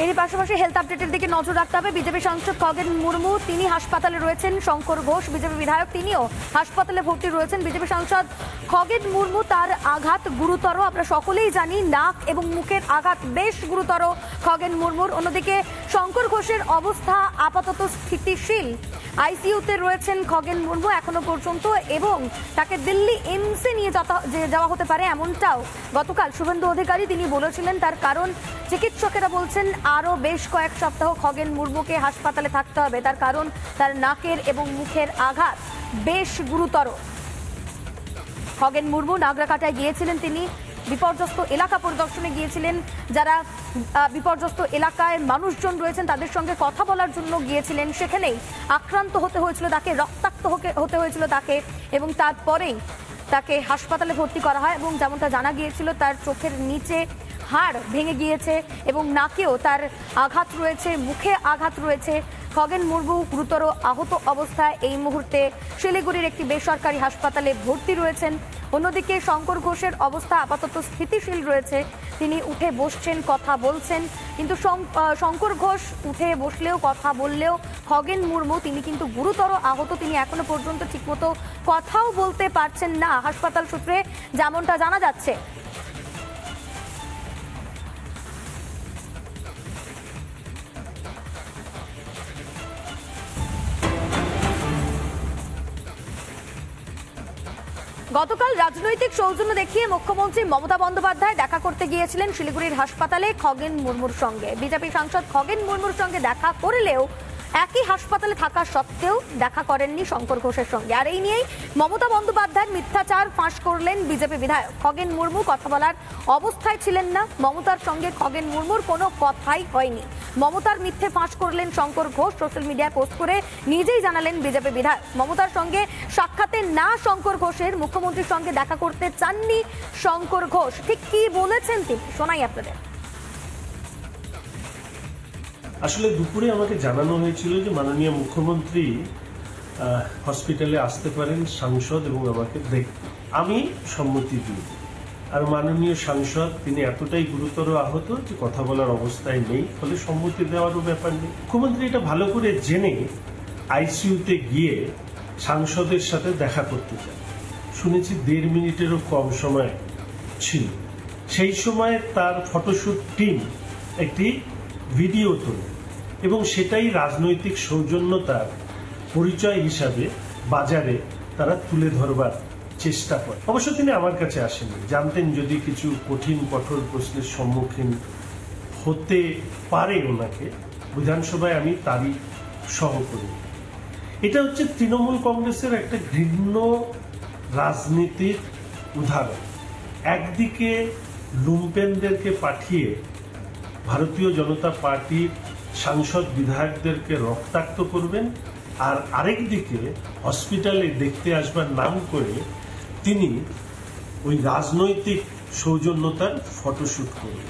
এর পাশাপাশি হেলথ আপডেটের দিকে নজর রাখতে হবে। বিজেপি সাংসদ খগেন মুর্মু তিনি হাসপাতালে রয়েছেন। শঙ্কর ঘোষ বিজেপি বিধায়ক তিনিও হাসপাতালে ভর্তি রয়েছেন। বিজেপি সাংসদ খগেন মুর্মু তার আঘাত গুরুতর, আমরা সকলেই জানি নাক এবং মুখের আঘাত বেশ গুরুতর খগেন মুর্মুর। অন্যদিকে শঙ্কর ঘোষের অবস্থা আপাতত স্থিতিশীল, আইসিইউতে রয়েছেন খগেন মুর্মু এখনো পর্যন্ত, এবং তাকে দিল্লি এইমসে নিয়ে যাওয়া হতে পারে এমনটাও গতকাল শুভেন্দু অধিকারী তিনি বলেছিলেন। তার কারণ চিকিৎসকেরা বলছেন আরও বেশ কয়েক সপ্তাহ খগেন মুর্মুকে হাসপাতালে থাকতে হবে, তার কারণ তার নাকের এবং মুখের আঘাত বেশ গুরুতর। খগেন মুর্মু নাগরাকাটায় গিয়েছিলেন, তিনি বিপর্যস্ত এলাকা পরিদর্শনে গিয়েছিলেন। যারা বিপর্যস্ত এলাকায় মানুষজন রয়েছেন তাদের সঙ্গে কথা বলার জন্য গিয়েছিলেন। সেখানেই আক্রান্ত হতে হয়েছিল তাকে, রক্তাক্ত হতে হয়েছিল তাকে, এবং তারপরেই তাকে হাসপাতালে ভর্তি করা হয়। এবং যেমনটা জানা গিয়েছিল তার চোখের নিচে হাড় ভেঙে গিয়েছে এবং নাকেও তার আঘাত রয়েছে, মুখে আঘাত রয়েছে। খগেন মুর্মু গুরুতর আহত অবস্থায় এই মুহূর্তে শিলিগুড়ির একটি বেসরকারি হাসপাতালে ভর্তি রয়েছেন। অন্যদিকে শঙ্কর ঘোষের অবস্থা আপাতত স্থিতিশীল রয়েছে, তিনি উঠে বসছেন, কথা বলছেন। কিন্তু শঙ্কর ঘোষ উঠে বসলেও কথা বললেও খগেন মুর্মু তিনি কিন্তু গুরুতর আহত, তিনি এখনো পর্যন্ত ঠিকমতো কথাও বলতে পারছেন না হাসপাতাল সূত্রে যেমনটা জানা যাচ্ছে। গতকাল রাজনৈতিক সৌজন্য দেখিয়ে মুখ্যমন্ত্রী মমতা বন্দ্যোপাধ্যায় দেখা করতে গিয়েছিলেন শিলিগুড়ির হাসপাতালে খগেন মুর্মুর সঙ্গে। বিজেপি সাংসদ খগেন মুর্মুর সঙ্গে দেখা করলেও একই হাসপাতালে থাকা সত্ত্বেও দেখা করেননি শঙ্কর ঘোষের সঙ্গে। আর এই নিয়েই মমতা বন্দ্যোপাধ্যায়ের মিথ্যাচার ফাঁস করলেন বিজেপি বিধায়ক। খগেন মুর্মু কথা বলার অবস্থায় ছিলেন না, মমতার সঙ্গে খগেন মুর্মুর কোনো কথাই হয়নি। মমতার মিথ্যে ফাঁস করলেন শঙ্কর ঘোষ, সোশ্যাল মিডিয়ায় পোস্ট করে নিজেই জানালেন বিজেপি বিধায়ক। মমতার সঙ্গে সাক্ষাতে না শঙ্কর ঘোষের, মুখ্যমন্ত্রীর সঙ্গে দেখা করতে চাননি শঙ্কর ঘোষ। ঠিক কি বলেছেন তিনি, শোনাই আপনাদের। আসলে দুপুরে আমাকে জানানো হয়েছিল যে মাননীয় মুখ্যমন্ত্রী হসপিটালে আসতে পারেন সাংসদ এবং আমাকে দেখতে। আমি সম্মতি দিই। আর মাননীয় সাংসদ তিনি এতটাই গুরুতর আহত যে কথা বলার অবস্থায় নেই, ফলে সম্মতি দেওয়ারও ব্যাপার নেই। মুখ্যমন্ত্রী এটা ভালো করে জেনে আইসিইউতে গিয়ে সাংসদের সাথে দেখা করতে চান। শুনেছি 1.5 মিনিটেরও কম সময় ছিল। সেই সময় তার ফটোশুট টিম একটি ভিডিও তোলে এবং সেটাই রাজনৈতিক সৌজন্যতার পরিচয় হিসাবে বাজারে তারা তুলে ধরবার চেষ্টা করে। অবশ্য তিনি আমার কাছে আসেননি, জানতেন যদি কিছু কঠিন কঠোর প্রশ্নের সম্মুখীন হতে পারে ওনাকে, বিধানসভায় আমি তারই সহকর্মী। এটা হচ্ছে তৃণমূল কংগ্রেসের একটা ঘৃণ্য রাজনীতির উদাহরণ। একদিকে লুম্পেনদেরকে পাঠিয়ে ভারতীয় জনতা পার্টির সাংসদ বিধায়কদেরকে রক্তাক্ত করবেন, আর আরেকদিকে হসপিটালে দেখতে আসবার নাম করে তিনি ওই রাজনৈতিক সৌজন্যতার ফটোশুট করবেন।